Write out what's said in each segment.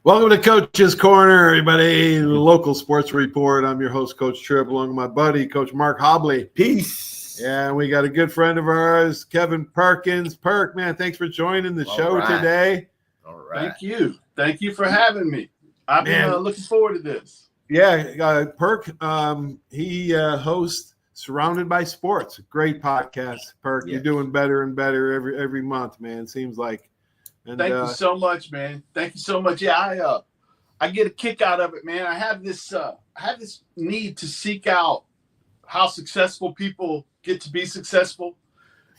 Welcome to Coach's Corner, everybody. The local sports report. I'm your host, Coach Tripp, along with my buddy, Coach Mark Hobley. Peace. Yeah, and we got a good friend of ours, Kevin Perkins. Perk, man, thanks for joining the show today. All right. Thank you. Thank you for having me. I've been looking forward to this. Yeah, Perk, he hosts Surrounded by Sports. Great podcast, Perk. Yes. You're doing better and better every month, man. Seems like. And, Thank you so much, man. Thank you so much. Yeah, I get a kick out of it, man. I have this need to seek out how successful people get to be successful,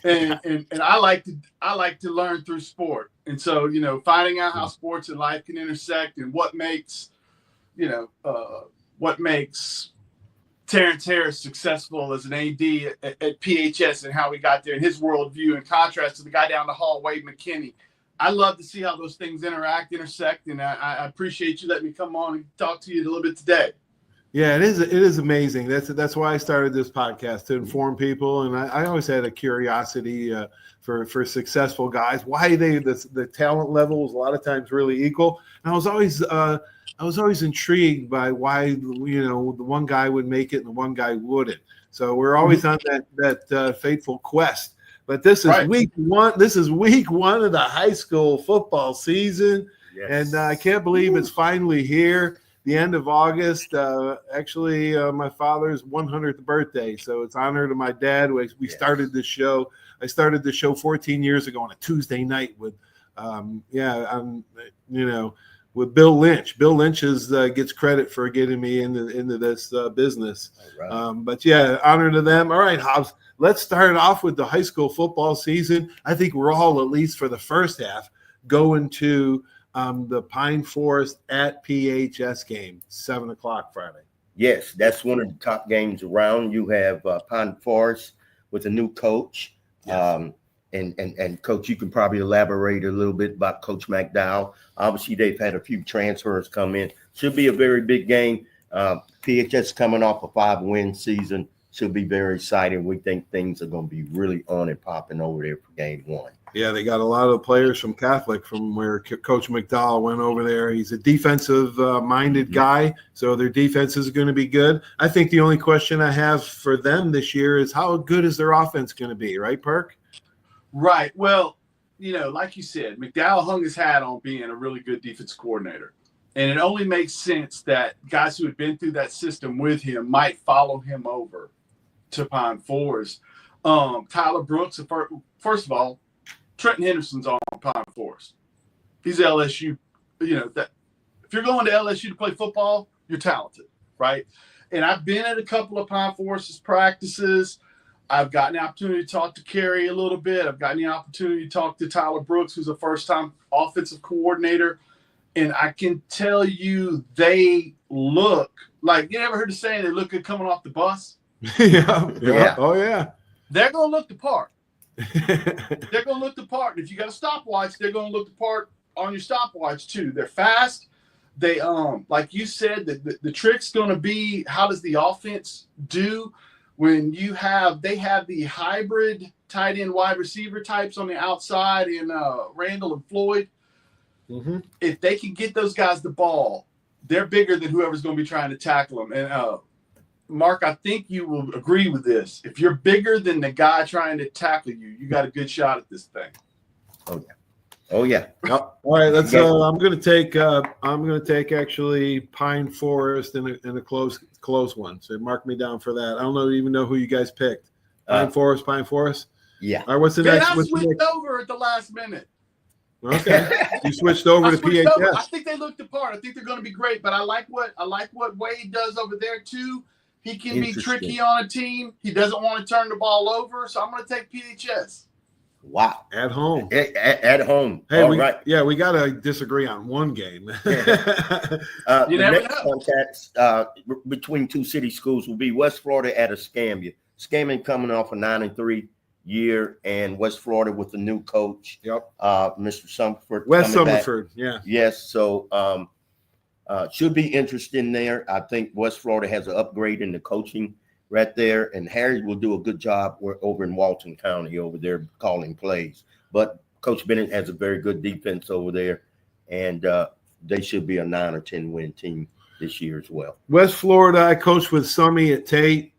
and I like to learn through sport. And so, finding out how sports and life can intersect, and what makes Terrence Harris successful as an AD at PHS, and how we got there, and his worldview, in contrast to the guy down the hall, Wade McKinney. I love to see how those things intersect, and I appreciate you letting me come on and talk to you a little bit today. Yeah, it is amazing. That's why I started this podcast, to inform people, and I always had a curiosity for successful guys, why the talent level is a lot of times really equal. And I was always intrigued by why the one guy would make it and the one guy wouldn't. So we're always on that fateful quest. But this is week one. This is week one of the high school football season, and I can't believe it's finally here. The end of August. Actually, my father's 100th birthday, so it's honor to my dad. We started this show. I started the show 14 years ago on a Tuesday night with, with Bill Lynch. Bill Lynch gets credit for getting me into this business. Right. But yeah, honor to them. All right, Hobbs. Let's start off with the high school football season. I think we're all, at least for the first half, going to the Pine Forest at PHS game, 7 o'clock Friday. Yes, that's one of the top games around. You have Pine Forest with a new coach. Yes. And Coach, you can probably elaborate a little bit about Coach McDowell. Obviously, they've had a few transfers come in. Should be a very big game. PHS coming off a 5-win season. Should be very exciting. We think things are going to be really on and popping over there for game one. Yeah, they got a lot of players from Catholic, from where Coach McDowell went over there. He's a defensive-minded guy, so their defense is going to be good. I think the only question I have for them this year is how good is their offense going to be, right, Perk? Right. Well, like you said, McDowell hung his hat on being a really good defense coordinator. And it only makes sense that guys who had been through that system with him might follow him over to Pine Forest. Tyler Brooks, first of all, Trenton Henderson's on Pine Forest. He's LSU. That if you're going to LSU to play football, you're talented, right? And I've been at a couple of Pine Forest's practices. I've gotten the opportunity to talk to Kerry a little bit. I've gotten the opportunity to talk to Tyler Brooks, who's a first-time offensive coordinator. And I can tell you they look like, you ever heard the saying they look good coming off the bus? Yeah. Oh, yeah. They're going to look the part. They're going to look the part. And if you got a stopwatch, they're going to look the part on your stopwatch, too. They're fast. They, like you said, the trick's going to be, how does the offense do when they have the hybrid tight end wide receiver types on the outside in Randall and Floyd. Mm-hmm. If they can get those guys the ball, they're bigger than whoever's going to be trying to tackle them. And Mark, I think you will agree with this. If you're bigger than the guy trying to tackle you, you got a good shot at this thing. Oh yeah. All right, let's. I'm going to take actually Pine Forest in a close one. So mark me down for that. I don't even know who you guys picked. Pine Forest. Yeah. All right. What's the next? I switched over at the last minute. Okay, you switched over to PHS. I think they looked the part. I think they're going to be great. But I like what Wade does over there too. He can be tricky on a team. He doesn't want to turn the ball over. So I'm going to take PHS. Wow. At home. At home. Hey, we got to disagree on one game. You never next know. Contacts between two city schools will be West Florida at Escambia. Escambia coming off a 9-3 year, and West Florida with the new coach. Yep. Mr. Summerford. West Summerford, yeah. Yes. So should be interesting there. I think West Florida has an upgrade in the coaching right there, and Harry will do a good job over in Walton County over there calling plays. But Coach Bennett has a very good defense over there, and they should be a 9 or 10 win team this year as well. West Florida, I coached with Summy at Tate.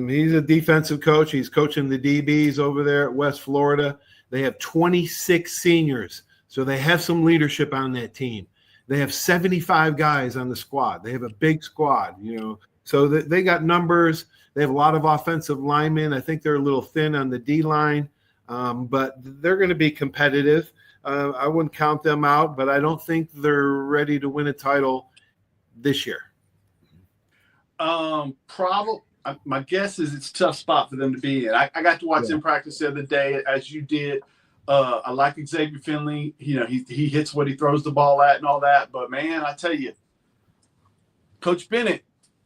He's a defensive coach. He's coaching the DBs over there at West Florida. They have 26 seniors, so they have some leadership on that team. They have 75 guys on the squad. They have a big squad, so they got numbers. They have a lot of offensive linemen. I think they're a little thin on the D line, but they're going to be competitive. I wouldn't count them out, but I don't think they're ready to win a title this year. Probably. My guess is it's a tough spot for them to be in. I got to watch them practice the other day, as you did. I like Xavier Finley. He hits what he throws the ball at and all that. But, man, I tell you, Coach Bennett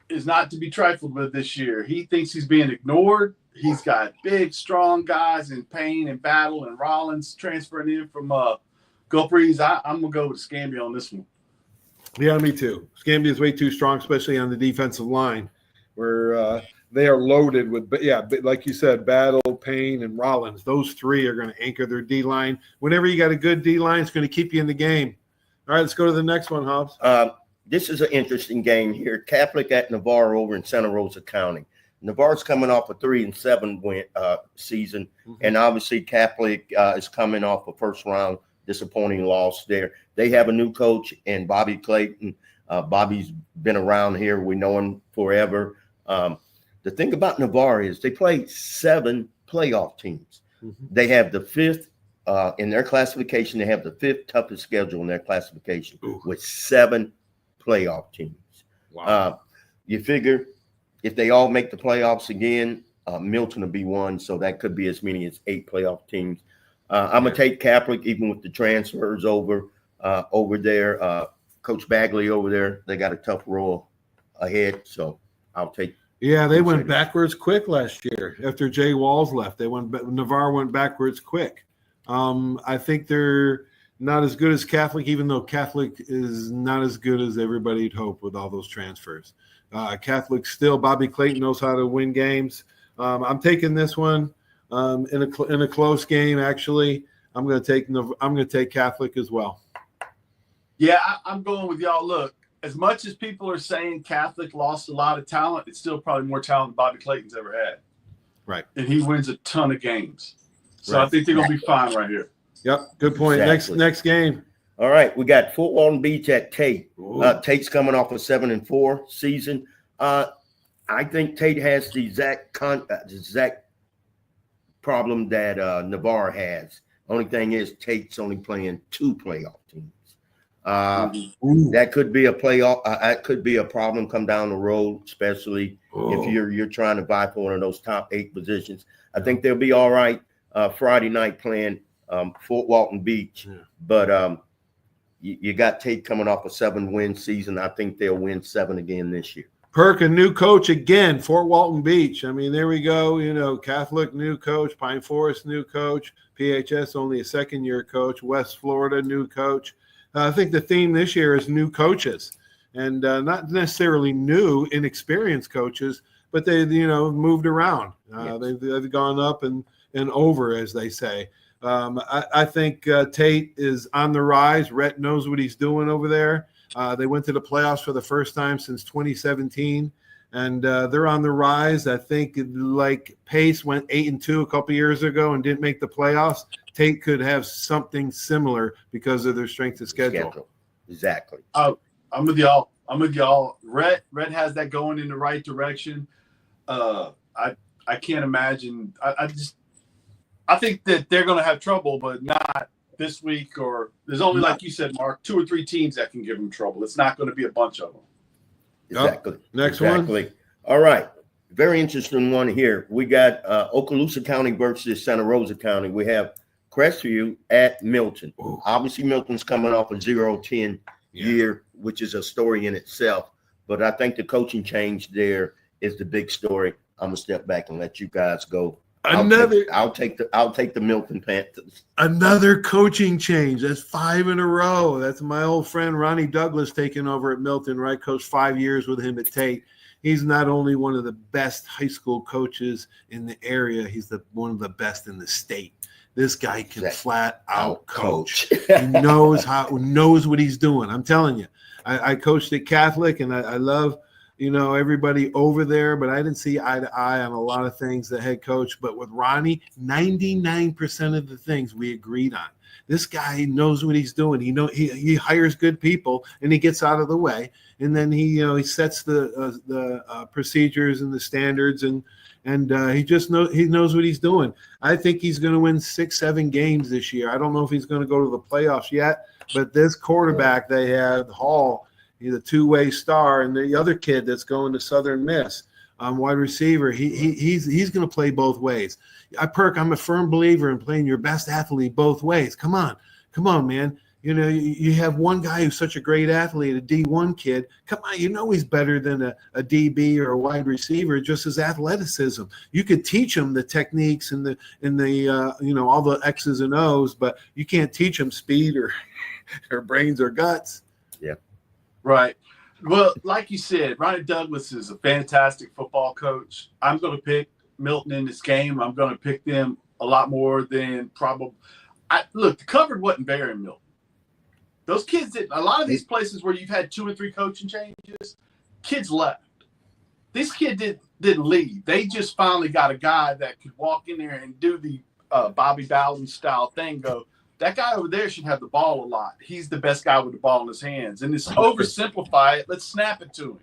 is not to be trifled with this year. He thinks he's being ignored. He's got big, strong guys in Payne and Battle and Rollins transferring in from Gulf Breeze. I'm going to go with Scambia on this one. Yeah, me too. Scambia is way too strong, especially on the defensive line, where they are loaded with, like you said, Battle, Payne, and Rollins. Those three are going to anchor their D-line. Whenever you got a good D-line, it's going to keep you in the game. All right, let's go to the next one, Hobbs. This is an interesting game here. Catholic at Navarre over in Santa Rosa County. Navarre's coming off a 3-7 win season, and obviously Catholic is coming off a first-round disappointing loss there. They have a new coach in Bobby Clayton. Bobby's been around here. We know him forever. The thing about Navarre is they play 7 playoff teams. They have the 5th in their classification. They have the 5th toughest schedule in their classification with 7 playoff teams. Wow. You figure if they all make the playoffs again, Milton will be one. So that could be as many as 8 playoff teams. I'm going to take Catholic, even with the transfers over there. Coach Bagley over there, they got a tough role ahead. So I'll take. Yeah, they went backwards quick last year after Jay Walls left. Navarre went backwards quick. I think they're not as good as Catholic, even though Catholic is not as good as everybody'd hope with all those transfers. Catholic still, Bobby Clayton knows how to win games. I'm taking this one in a close game. Actually, I'm going to take Catholic as well. Yeah, I'm going with y'all. Look, as much as people are saying Catholic lost a lot of talent, it's still probably more talent than Bobby Clayton's ever had. Right. And he wins a ton of games. So I think they're going to be fine right here. Yep, good point. Exactly. Next game. All right, we got Fort Walton Beach at Tate. Tate's coming off a 7-4 season. I think Tate has the exact problem that Navarre has. Only thing is Tate's only playing 2 playoff teams. That could be a playoff. That could be a problem come down the road, especially if you're trying to vie for one of those top 8 positions. I think they'll be all right Friday night playing Fort Walton Beach, but you got Tate coming off a 7-win season. I think they'll win 7 again this year. Perk, a new coach again, Fort Walton Beach. I mean, there we go. Catholic, new coach. Pine Forest, new coach. PHS, only a second-year coach. West Florida, new coach. I think the theme this year is new coaches, and not necessarily new, inexperienced coaches, but they, moved around. They've gone up and over, as they say. I think Tate is on the rise. Rhett knows what he's doing over there. They went to the playoffs for the first time since 2017, and they're on the rise. I think like Pace went 8-2 a couple years ago and didn't make the playoffs. Tate could have something similar because of their strength of schedule. Exactly. I'm with y'all. Rhett has that going in the right direction. I can't imagine. I think that they're going to have trouble, but not this week. Or there's only, like you said, Mark, 2 or 3 teams that can give them trouble. It's not going to be a bunch of them. Exactly. Next one. All right. Very interesting one here. We got Okaloosa County versus Santa Rosa County. We have Crestview at Milton. Obviously, Milton's coming off a 0-10 year, which is a story in itself. But I think the coaching change there is the big story. I'm gonna step back and let you guys go. I'll take the Milton Panthers. Another coaching change. That's 5 in a row. That's my old friend Ronnie Douglas taking over at Milton, right? Coached 5 years with him at Tate. He's not only one of the best high school coaches in the area, he's one of the best in the state. This guy can flat out coach. Coach. He knows what he's doing. I'm telling you. I coached at Catholic, and I love everybody over there, but I didn't see eye to eye on a lot of things, the head coach. But with Ronnie, 99% of the things we agreed on. This guy knows what he's doing. He hires good people, and he gets out of the way, and then he sets the procedures and the standards, and he knows what he's doing. I think he's going to win 6-7 games this year. I don't know if he's going to go to the playoffs yet, but this quarterback they have, Hall, he's a two-way star, and the other kid that's going to Southern Miss, wide receiver, he's going to play both ways. I'm a firm believer in playing your best athlete both ways. Come on, man. You have one guy who's such a great athlete, a D1 kid. Come on, he's better than a DB or a wide receiver, just his athleticism. You could teach him the techniques and the all the X's and O's, but you can't teach him speed or brains or guts. Yeah. Right. Well, like you said, Ronnie Douglas is a fantastic football coach. I'm going to pick Milton in this game. I'm going to pick them a lot more than probably. Look, the covered wasn't bearing Milton. Those kids a lot of these places where you've had 2 or 3 coaching changes, kids left. This kid didn't leave. They just finally got a guy that could walk in there and do the Bobby Bowden style thing. Go, that guy over there should have the ball a lot. He's the best guy with the ball in his hands. And just oversimplify it. Let's snap it to him,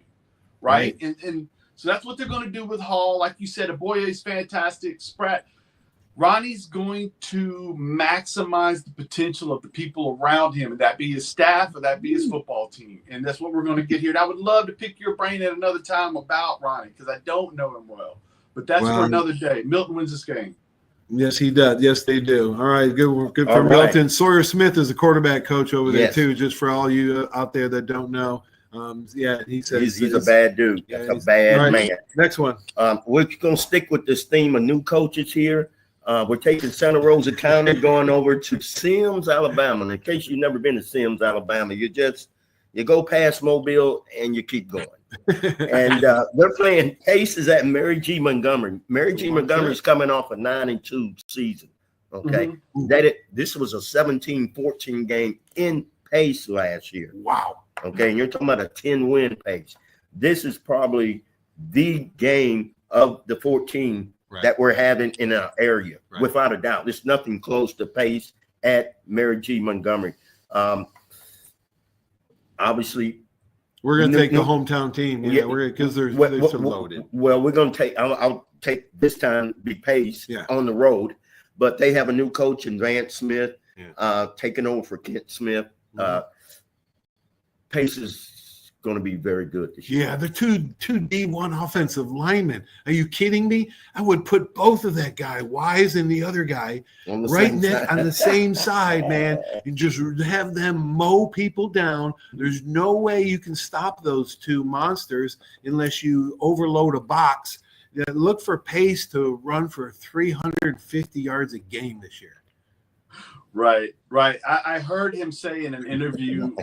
right? And so that's what they're going to do with Hall. Like you said, Aboye's fantastic. Spratt. Ronnie's going to maximize the potential of the people around him, and that be his staff or that be his football team. And that's what we're going to get here. And I would love to pick your brain at another time about Ronnie because I don't know him well. But that's for another day. Milton wins this game. Yes, he does. Yes, they do. All right, good for Milton. Right. Sawyer Smith is a quarterback coach over there too. Just for all you out there that don't know, he says he's a bad dude. Yeah, That's a bad man. Next one. We're gonna stick with this theme of new coaches here. We're taking Santa Rosa County, going over to Sims, Alabama. And in case you've never been to Sims, Alabama, you go past Mobile and you keep going. And they're playing Paces at Mary G. Montgomery. Mary G. Montgomery's coming off a 9-2 season. Okay. Mm-hmm. This was a 17-14 game in Pace last year. Wow. Okay. And you're talking about a 10-win Pace. This is probably the game of the 14 that we're having in our area, without a doubt. There's nothing close to Pace at Mary G. Montgomery. Obviously, we're going to take the hometown team. Because they're so loaded. Well, we're going to take. I'll take this time be Pace on the road, but they have a new coach in Vance Smith, taking over for Kent Smith. Pace is going to be very good this year. Yeah, the two D1 offensive linemen. Are you kidding me? I would put both of that guy, Wise and the other guy, on the same side, man, and just have them mow people down. There's no way you can stop those two monsters unless you overload a box. Look for Pace to run for 350 yards a game this year. Right. I heard him say in an interview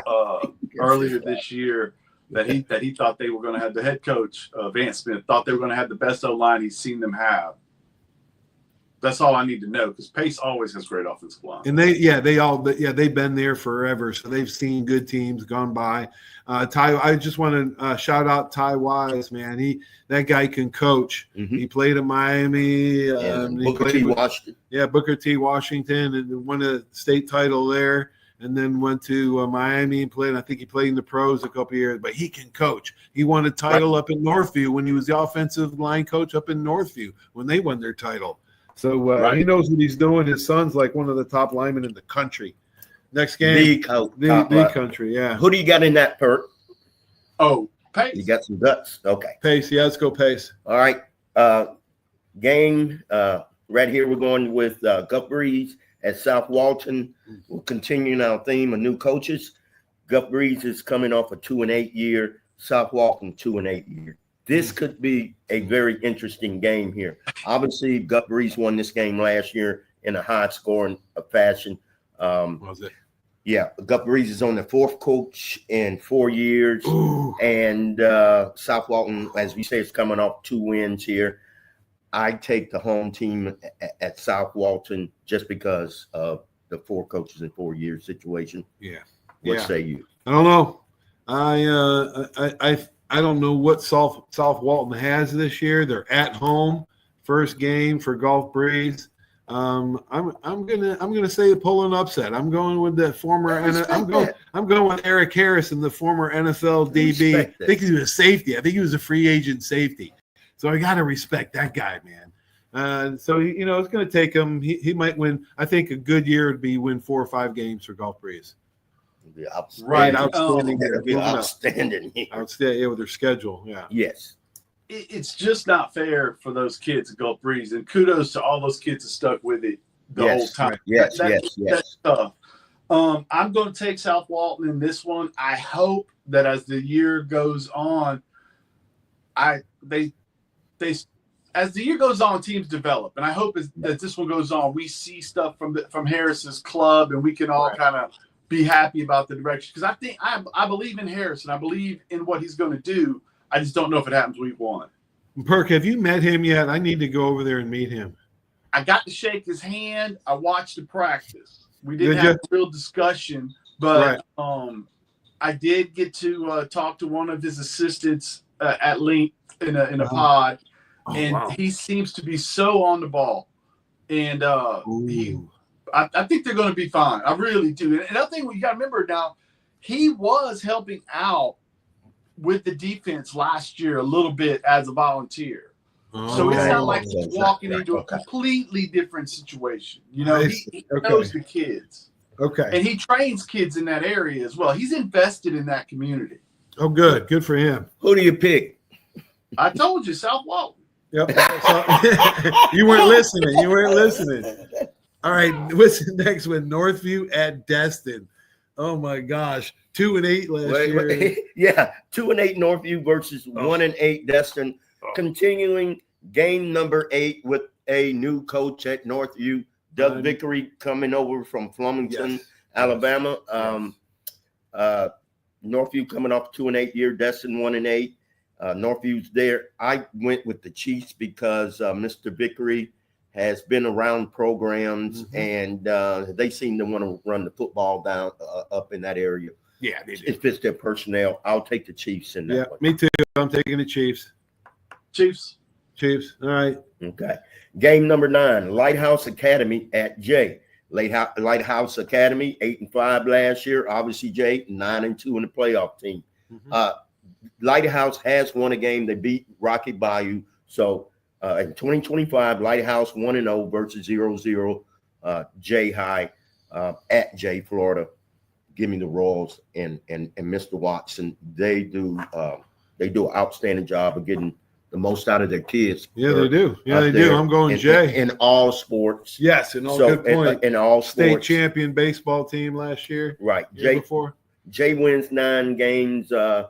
earlier this year that he thought they were going to have the head coach, Vance Smith, thought they were going to have the best O-line he's seen them have. That's all I need to know because Pace always has great offensive line. And they've been there forever, so they've seen good teams gone by. I just want to shout out Ty Wise, man. That guy can coach. Mm-hmm. He played at Miami. Booker T. Washington. Yeah, Booker T. Washington, and won a state title there. And then went to Miami and played. I think he played in the pros a couple of years, but he can coach. He won a title up in Northview when he was the offensive line coach up in Northview when they won their title. So he knows what he's doing. His son's like one of the top linemen in the country. Next game, the country, yeah. Who do you got in that, Perk? Oh, Pace. You got some guts. Okay. Pace, yeah, let's go Pace. All right. Game right here, we're going with Gup Breeze at South Walton. We're continuing our theme of new coaches. Gup Breeze is coming off a 2-8 year. South Walton 2-8 year. This could be a very interesting game here. Obviously, Gup Breeze won this game last year in a high-scoring fashion. Was it? Yeah, Gup Breeze is on the 4th coach in 4 years. Ooh. And South Walton, as we say, is coming off 2 wins here. I take the home team at South Walton just because of the 4 coaches in 4 years situation. Yeah. What Yeah. say you? I don't know. I don't know what South Walton has this year. They're at home, first game for Gulf Breeze. I'm gonna say pull an upset. I'm going with the former. I'm going with Eric Harrison, the former NFL DB. I think he was a safety. I think he was a free agent safety. So I got to respect that guy, man. So it's going to take him. He might win. I think a good year would be win 4 or 5 games for Gulf Breeze. Right, outstanding. Outstanding. Outstanding with their schedule. Yeah. Yes. It's just not fair for those kids at Gulf Breeze, and kudos to all those kids that stuck with it the whole time. Yes, that's tough. I'm going to take South Walton in this one. I hope that as the year goes on, as the year goes on, teams develop, and I hope that this one goes on. We see stuff from Harris's club, and we can all kind of be happy about the direction, because I think I believe in Harrison. I believe in what he's going to do. I just don't know if it happens week 1. Perk, have you met him yet? I need to go over there and meet him. I got to shake his hand. I watched the practice. We didn't have a real discussion, but I did get to talk to one of his assistants at length in a pod, and he seems to be so on the ball. And I think they're going to be fine. I really do. And another thing you got to remember now, he was helping out with the defense last year a little bit as a volunteer. So it's not like he's walking into a completely different situation. He knows the kids. Okay. And he trains kids in that area as well. He's invested in that community. Oh, good. Good for him. Who do you pick? I told you, South Walton. Yep. You weren't listening. All right. What's the next one? Northview at Destin. Oh my gosh. 2-8 last year. Yeah. 2-8 Northview versus 1-8 Destin. Continuing game number 8 with a new coach at Northview, Doug Vickery, coming over from Flemington, Alabama. Northview coming off 2-8 year, Destin 1-8. Northview's there. I went with the Chiefs because Mr. Vickery has been around programs, and they seem to want to run the football down up in that area. Yeah, they do. It fits their personnel. I'll take the Chiefs in that one. Me too. I'm taking the Chiefs. Chiefs. All right. Okay. Game number 9, Lighthouse Academy at Jay. Lighthouse Academy, 8-5 last year. Obviously, Jay, 9-2 in the playoff team. Lighthouse has won a game. They beat Rocky Bayou. So in 2025, Lighthouse 1-0 versus 0-0 Jay High at Jay, Florida. Give me the Royals and Mr. Watson. They do an outstanding job of getting the most out of their kids. Yeah, they do. Yeah, they do. I'm going Jay. In all sports. Yes, in all good point. In all sports. State champion baseball team last year. Right. Jay wins 9 games. I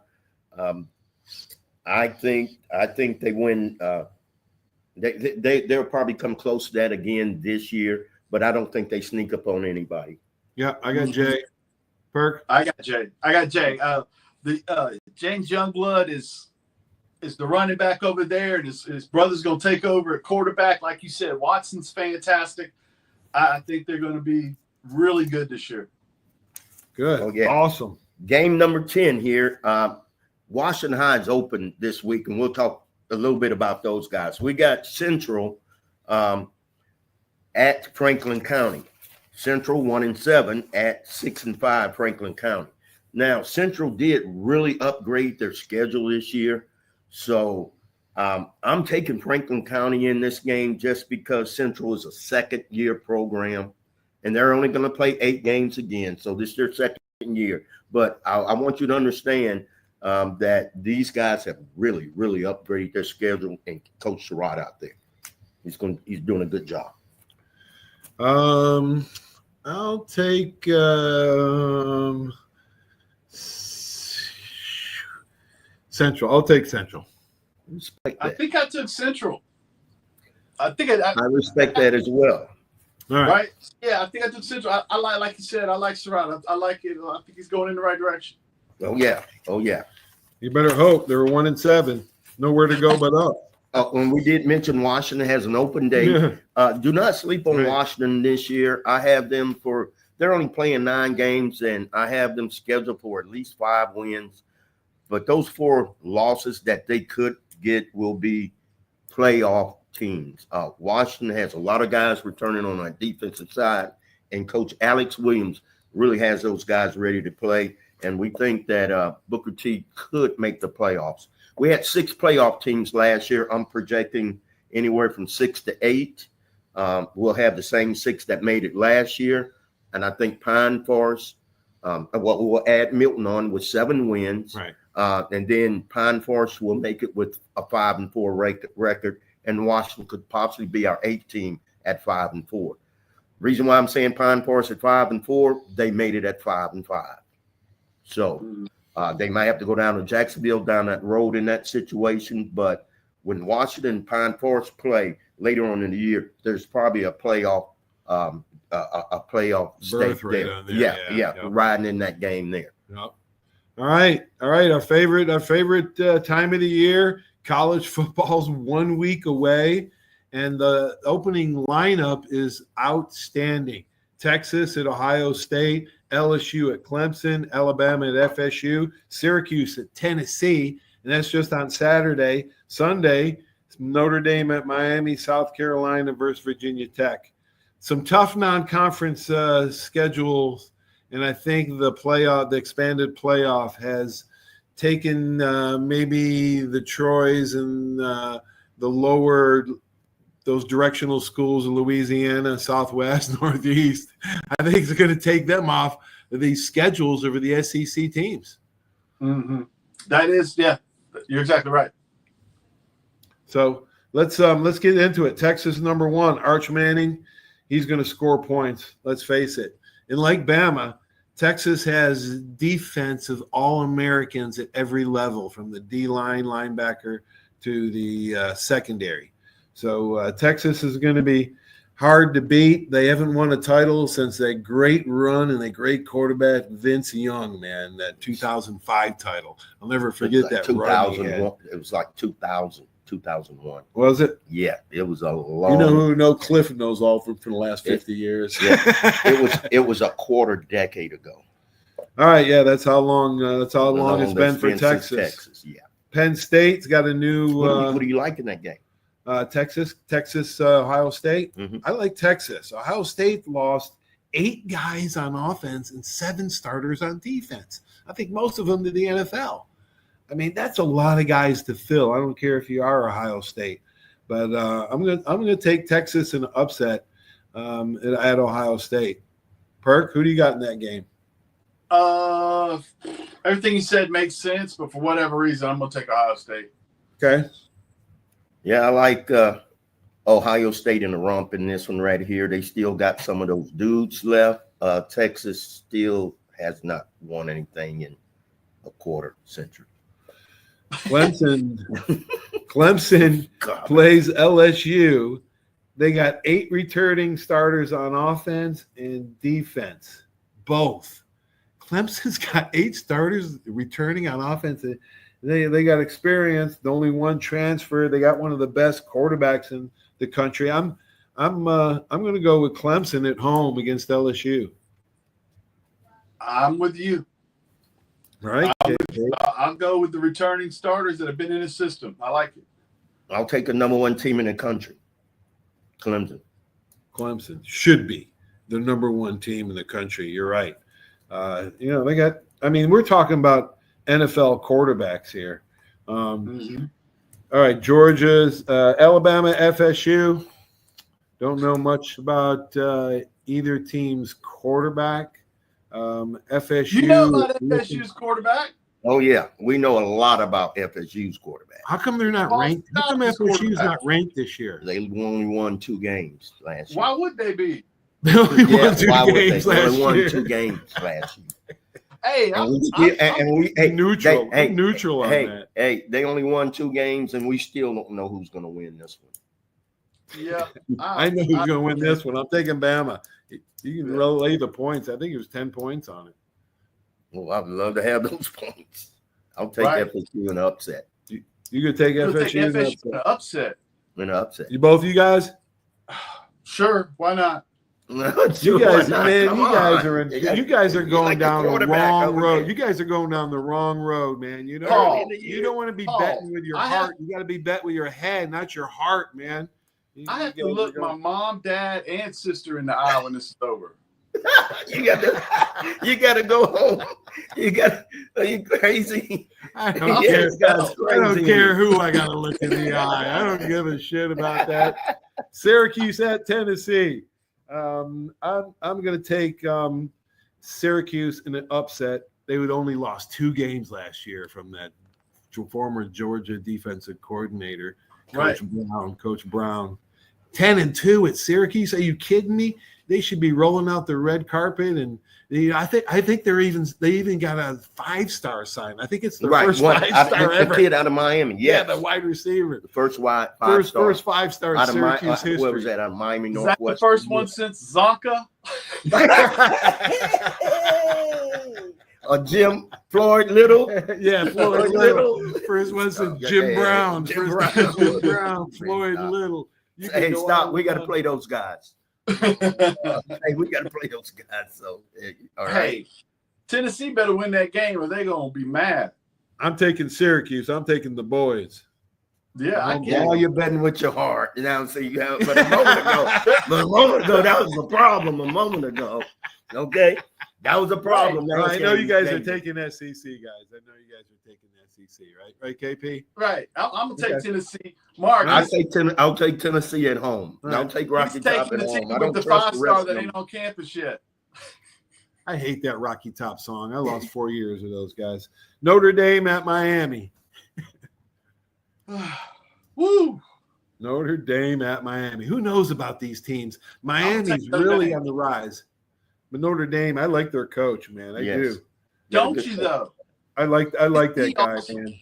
think they win. They'll probably come close to that again this year, but I don't think they sneak up on anybody. Yeah, I got Jay. Perk? I got Jay. The James Youngblood is the running back over there, and his brother's going to take over at quarterback. Like you said, Watson's fantastic. I think they're going to be really good this year. Good. Oh, yeah. Awesome. Game number 10 here. Washington High's open this week, and we'll talk a little bit about those guys. We got Central at Franklin County. Central 1-7 at 6-5 Franklin County. Now, Central did really upgrade their schedule this year. So I'm taking Franklin County in this game just because Central is a second-year program, and they're only going to play 8 games again. So this is their second year. But I want you to understand that these guys have really, really upgraded their schedule, and Coach Sherrod out there, he's doing a good job. I'll take Central. I'll take Central. I think I took Central. I respect that as well. All right. Right? Yeah, I think I took Central. I like you said, I like Sherrod. I like it. I think he's going in the right direction. Oh yeah. You better hope. They were 1-7. Nowhere to go but up. When we did mention Washington has an open day, do not sleep on Right. Washington this year. I have them they're only playing 9 games, and I have them scheduled for at least 5 wins. But those 4 losses that they could get will be playoff teams. Washington has a lot of guys returning on our defensive side, and Coach Alex Williams really has those guys ready to play. And we think that Booker T could make the playoffs. We had 6 playoff teams last year. I'm projecting anywhere from 6 to 8. We'll have the same 6 that made it last year. And I think Pine Forest, we'll add Milton on with 7 wins. Right. And then Pine Forest will make it with a 5-4 record. And Washington could possibly be our 8th team at 5-4. Reason why I'm saying Pine Forest at 5-4, they made it at 5-5. So they might have to go down to Jacksonville down that road in that situation. But when Washington and Pine Forest play later on in the year, there's probably a playoff stake there. Yeah, riding in that game there. Yep. All right. Our favorite time of the year. College football's 1 week away, and the opening lineup is outstanding. Texas at Ohio State, LSU at Clemson, Alabama at FSU, Syracuse at Tennessee, and that's just on Saturday. Sunday, Notre Dame at Miami, South Carolina versus Virginia Tech. Some tough non-conference schedules, and I think the expanded playoff has taken maybe the Troys and the lower those directional schools in Louisiana, Southwest, Northeast. I think it's going to take them off these schedules over the SEC teams. Mm-hmm. That is, yeah, you're exactly right. So let's get into it. Texas number 1, Arch Manning. He's going to score points. Let's face it. And like Bama, Texas has defensive All-Americans at every level, from the D-line linebacker to the secondary. So Texas is going to be hard to beat. They haven't won a title since that great run and a great quarterback, Vince Young, man, that 2005 title. I'll never forget that run he had. It was like 2001. Was it? Yeah, it was a long. You know who? No, Cliff knows all for the last 50 years. Yeah, it was a quarter decade ago. All right, yeah, that's how long it's been for Texas. Yeah. Penn State's got a new. What do you like in that game? Texas, Ohio State. Mm-hmm. I like Texas. Ohio State lost 8 guys on offense and 7 starters on defense. I think most of them to the NFL. I mean, that's a lot of guys to fill. I don't care if you are Ohio State, but I'm gonna take Texas in an upset at Ohio State. Perk, who do you got in that game? Everything you said makes sense, but for whatever reason, I'm gonna take Ohio State. Okay. Yeah, I like Ohio State in the rump in this one right here. They still got some of those dudes left. Texas still has not won anything in a quarter century. Clemson plays LSU. They got 8 returning starters on offense and defense, both. Clemson's got 8 starters returning on offense. They got experience. The only one transfer. They got one of the best quarterbacks in the country. I'm going to go with Clemson at home against LSU. I'm with you. Right. I'll go with the returning starters that have been in the system. I like it. I'll take the number 1 team in the country, Clemson. Clemson should be the number 1 team in the country. You're right. They got. I mean, we're talking about NFL quarterbacks here. All right, Georgia's Alabama, FSU. Don't know much about either team's quarterback. FSU. You know about FSU's quarterback? Oh yeah, we know a lot about FSU's quarterback. How come they're not ranked? How come FSU's not ranked this year? They only won 2 games last year. Why would they be? They only won 2 games last year. They won 2 games last year. Hey, neutral on that. Hey, they only won 2 games, and we still don't know who's going to win this one. Yeah, I know who's going to win this one. I'm taking Bama. You can lay the points. I think it was 10 points on it. Well, I'd love to have those points. I'll take FSU in an upset. You could take You'll take FSU in FSU an in an upset. upset. In an upset. You both, you guys. Sure, why not? You guys, man, Come you guys on. are you guys are You're going like the down the quarterback wrong over road. there. You guys are going down the wrong road, man. You know, Paul, you don't want to be Paul, betting with your I have- heart. You got to be betting with your head, not your heart, man. I have to look my mom, dad, and sister in the eye when this is over. You gotta go home. Are you crazy? I don't Yes, care. that's I don't crazy. care who I got to look in the eye. I don't give a shit about that. Syracuse at Tennessee. I'm going to take Syracuse in an upset. They would only lost 2 games last year from that former Georgia defensive coordinator, Coach Brown. 10-2 at Syracuse. Are you kidding me? They should be rolling out the red carpet, and I think they even got a 5-star sign. I think it's the first 5-star ever. The kid out of Miami, yeah, the wide receiver, the first first 5-star in Syracuse history. What was that out of Miami? Is that the first one since Zonka? Jim Floyd Little. Yeah, Floyd Little. First one since Jim Brown. Jim Brown, Floyd Little. Hey, stop! We got to play those guys. Hey, we got to play those guys. So, all right. Hey, Tennessee better win that game, or they're gonna be mad. I'm taking Syracuse. I'm taking the boys. Yeah, I get All it. you're betting with your heart. You know, so you have, but a moment ago, that was a problem. A moment ago, okay, that was a problem. Right. I know you guys are taking SEC, guys. I know you guys are taking SEC, right? Right, KP? Right. I'm gonna take Okay. Tennessee. Mark, I'll take Tennessee at home. Right. I'll take he's Rocky Top taking at the home. team I with don't the trust the 5-star rest of that them. ain't on campus yet. I hate that Rocky Top song. I lost 4 years of those guys. Notre Dame at Miami. Woo! Notre Dame at Miami. Who knows about these teams? Miami's take Notre really Dame. on the rise. But Notre Dame, I like their coach, man. I do. Don't you though? I like that guy, man.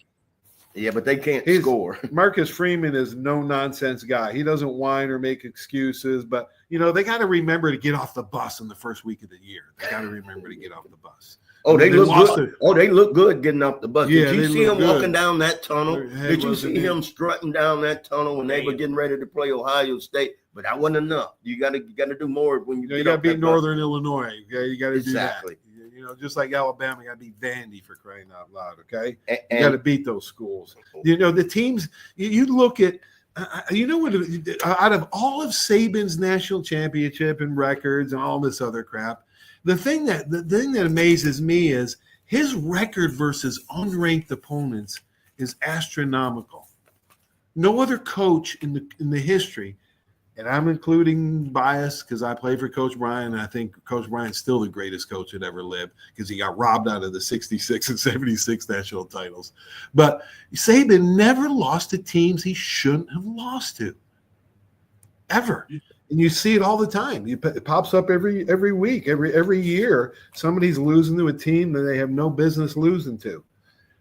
Yeah, but they can't He's- score. Marcus Freeman is no nonsense guy. He doesn't whine or make excuses, but they got to remember to get off the bus in the first week of the year. They got to remember to get off the bus. Oh, they look lost good. it. Oh, they look good getting off the bus. Yeah, Did you they see look him good. walking down that tunnel? Their head Did you wasn't see in. him strutting down that tunnel when they were getting ready to play Ohio State? But that wasn't enough. You got to do more when you You get got to off beat that bus. Northern Illinois. Okay, you got to Exactly. do that. Just like Alabama, you got to beat Vandy for crying out loud. Okay, And, you got to beat those schools. The teams. You look at. Out of all of Saban's national championship and records and all this other crap, the thing that amazes me is his record versus unranked opponents is astronomical. No other coach in the history, and I'm including bias because I played for Coach Bryant, and I think Coach Bryant's still the greatest coach that ever lived because he got robbed out of the 66 and 76 national titles. But Saban never lost to teams he shouldn't have lost to, ever. And you see it all the time. It pops up every week, every year. Somebody's losing to a team that they have no business losing to.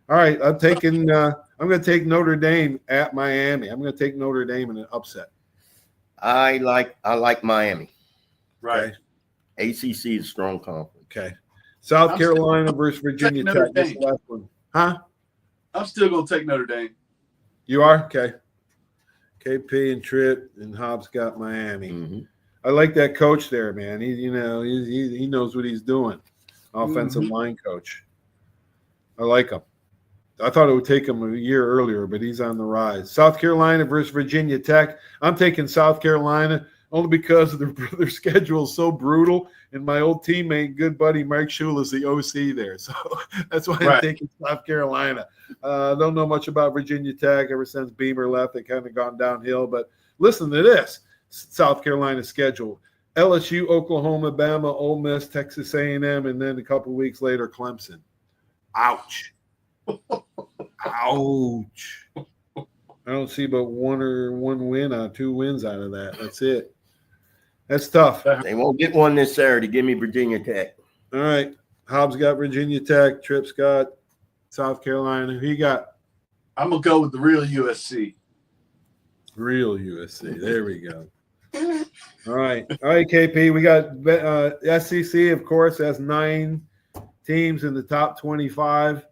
All right, I'm going to take Notre Dame at Miami. I'm going to take Notre Dame in an upset. I like Miami. Right. ACC is a strong conference. Okay. South I'm Carolina versus Virginia Notre Tech. This Dame. last one. Huh? I'm still gonna take Notre Dame. You are? Okay. KP and Tripp and Hobbs got Miami. Mm-hmm. I like that coach there, man. He knows what he's doing. Offensive line coach. I like him. I thought it would take him a year earlier, but he's on the rise. South Carolina versus Virginia Tech. I'm taking South Carolina only because their schedule is so brutal. And my old teammate, good buddy Mike Shula is the OC there. So that's why I'm taking South Carolina. Don't know much about Virginia Tech. Ever since Beamer left, they kind of gone downhill. But listen to this South Carolina schedule. LSU, Oklahoma, Bama, Ole Miss, Texas A&M, and then a couple weeks later, Clemson. Ouch. Ouch. I don't see but two wins out of that. That's it. That's tough. They won't get one this Saturday. Give me Virginia Tech. All right. Hobbs got Virginia Tech. Tripp's got South Carolina. Who you got? I'm gonna go with the real USC. Real USC. There we go. All right. All right, KP. We got SEC, of course, has 9 teams in the top 25.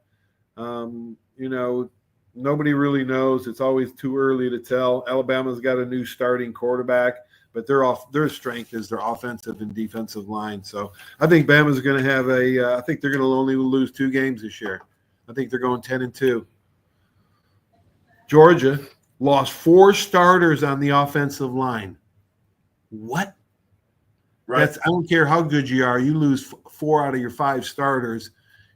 Nobody really knows. It's always too early to tell. Alabama's got a new starting quarterback, but their strength is their offensive and defensive line. So I think Bama's going to have I think they're going to only lose 2 games this year. I think they're going 10-2. Georgia lost 4 starters on the offensive line. What? Right. I don't care how good you are. You lose 4 out of your 5 starters,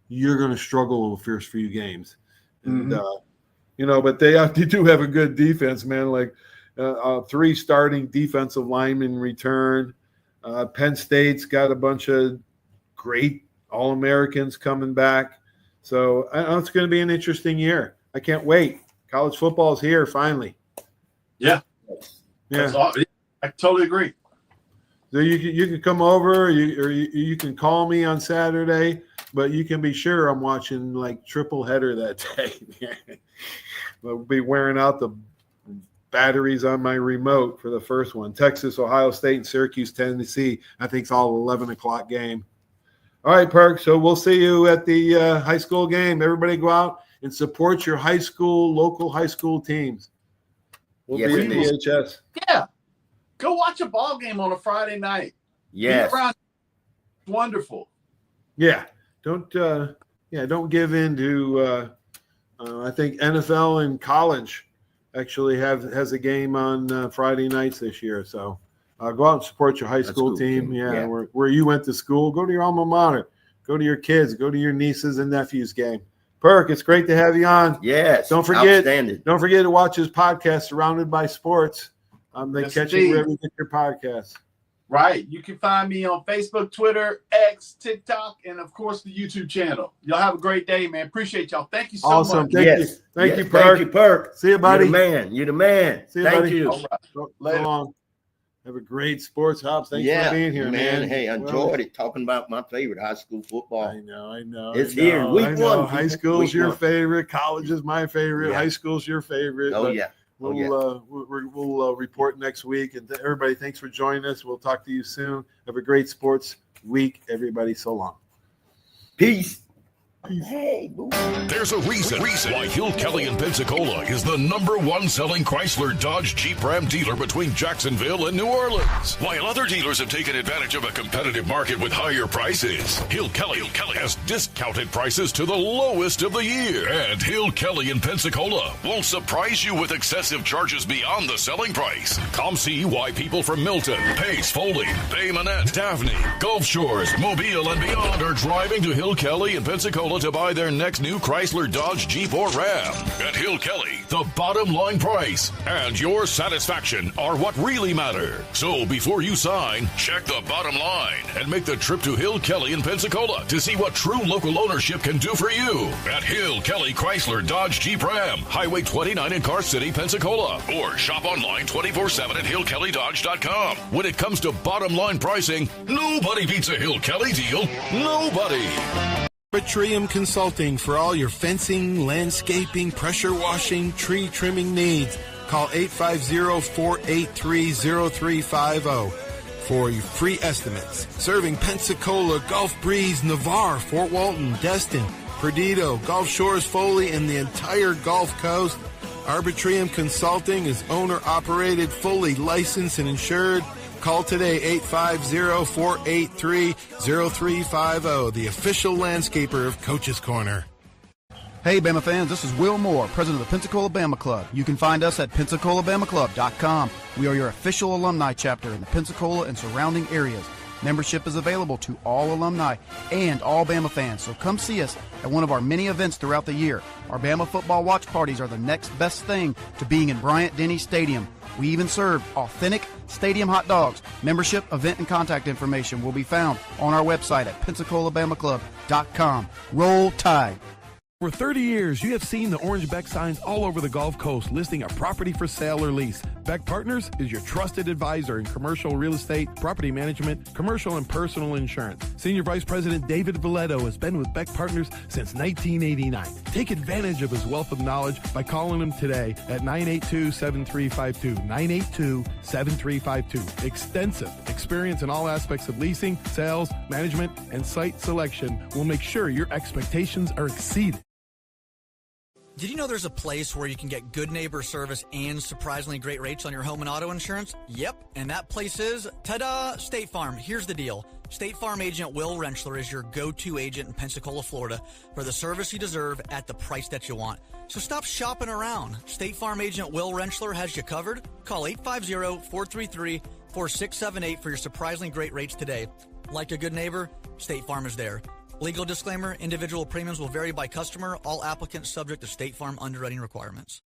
you're going to struggle the first few games. And, but they do have a good defense, man. Like 3 starting defensive linemen return. Penn State's got a bunch of great All-Americans coming back. So it's going to be an interesting year. I can't wait. College football is here finally. Yeah. I totally agree. So you can come over, or you can call me on Saturday, but you can be sure I'm watching like triple header that day. I'll be wearing out the batteries on my remote for the first one. Texas, Ohio State, and Syracuse, Tennessee. I think it's all 11 o'clock game. All right, Perk. So we'll see you at the high school game. Everybody go out and support your local high school teams. We'll be in DHS. Yeah. Go watch a ball game on a Friday night. Yes. Wonderful. Yeah. Don't give in to I think NFL and college actually has a game on Friday nights this year. So go out and support your high school team. Yeah. Where you went to school. Go to your alma mater. Go to your kids. Go to your nieces and nephews game. Perk, it's great to have you on. Yes. Don't forget to watch his podcast, Surrounded by Sports. They catch you wherever you get your podcasts. Right. You can find me on Facebook, Twitter, X, TikTok, and, of course, the YouTube channel. Y'all have a great day, man. Appreciate y'all. Thank you so much. Thank you. Thank you, Perk. Thank you, Perk. See you, buddy. You're the man. See you, Thank buddy. you. All right. So Later. long. Have a great sports hops. Thanks for being here, man. Hey, I enjoyed it talking about my favorite high school football. I know. It's here. Week 1. High school's Week your 1. favorite. College is my favorite. Yeah. High school's your favorite. Oh, yeah. We'll report next week. And everybody, thanks for joining us. We'll talk to you soon. Have a great sports week, everybody. So long. Peace. Hey, boo. There's a reason why Hill Kelly in Pensacola is the #1 selling Chrysler, Dodge, Jeep, Ram dealer between Jacksonville and New Orleans. While other dealers have taken advantage of a competitive market with higher prices, Hill Kelly has discounted prices to the lowest of the year. And Hill Kelly in Pensacola won't surprise you with excessive charges beyond the selling price. Come see why people from Milton, Pace, Foley, Bay Minette, Daphne, Gulf Shores, Mobile, and beyond are driving to Hill Kelly in Pensacola to buy their next new Chrysler, Dodge, Jeep, or Ram. At Hill Kelly, the bottom line price and your satisfaction are what really matter. So before you sign, check the bottom line and make the trip to Hill Kelly in Pensacola to see what true local ownership can do for you. At Hill Kelly Chrysler, Dodge, Jeep, Ram, Highway 29 in Car City, Pensacola. Or shop online 24/7 at hillkellydodge.com. When it comes to bottom line pricing, nobody beats a Hill Kelly deal. Nobody. Arbitrium Consulting for all your fencing, landscaping, pressure washing, tree trimming needs. Call 850-483-0350 for your free estimates. Serving Pensacola, Gulf Breeze, Navarre, Fort Walton, Destin, Perdido, Gulf Shores, Foley, and the entire Gulf Coast. Arbitrium Consulting is owner-operated, fully licensed and insured. Call today, 850-483-0350, the official landscaper of Coach's Corner. Hey, Bama fans, this is Will Moore, president of the Pensacola Bama Club. You can find us at PensacolaBamaClub.com. We are your official alumni chapter in the Pensacola and surrounding areas. Membership is available to all alumni and all Bama fans, so come see us at one of our many events throughout the year. Our Bama football watch parties are the next best thing to being in Bryant-Denny Stadium. We even serve authentic stadium hot dogs. Membership, event, and contact information will be found on our website at PensacolaBamaClub.com. Roll Tide. For 30 years, you have seen the orange Beck signs all over the Gulf Coast listing a property for sale or lease. Beck Partners is your trusted advisor in commercial real estate, property management, commercial and personal insurance. Senior Vice President David Valletto has been with Beck Partners since 1989. Take advantage of his wealth of knowledge by calling him today at 982-7352. 982-7352. Extensive experience in all aspects of leasing, sales, management, and site selection will make sure your expectations are exceeded. Did you know there's a place where you can get good neighbor service and surprisingly great rates on your home and auto insurance? Yep, and that place is, ta-da, State Farm. Here's the deal. State Farm agent Will Rentschler is your go-to agent in Pensacola, Florida for the service you deserve at the price that you want. So stop shopping around. State Farm agent Will Rentschler has you covered. Call 850-433-4678 for your surprisingly great rates today. Like a good neighbor, State Farm is there. Legal disclaimer, individual premiums will vary by customer. All applicants subject to State Farm underwriting requirements.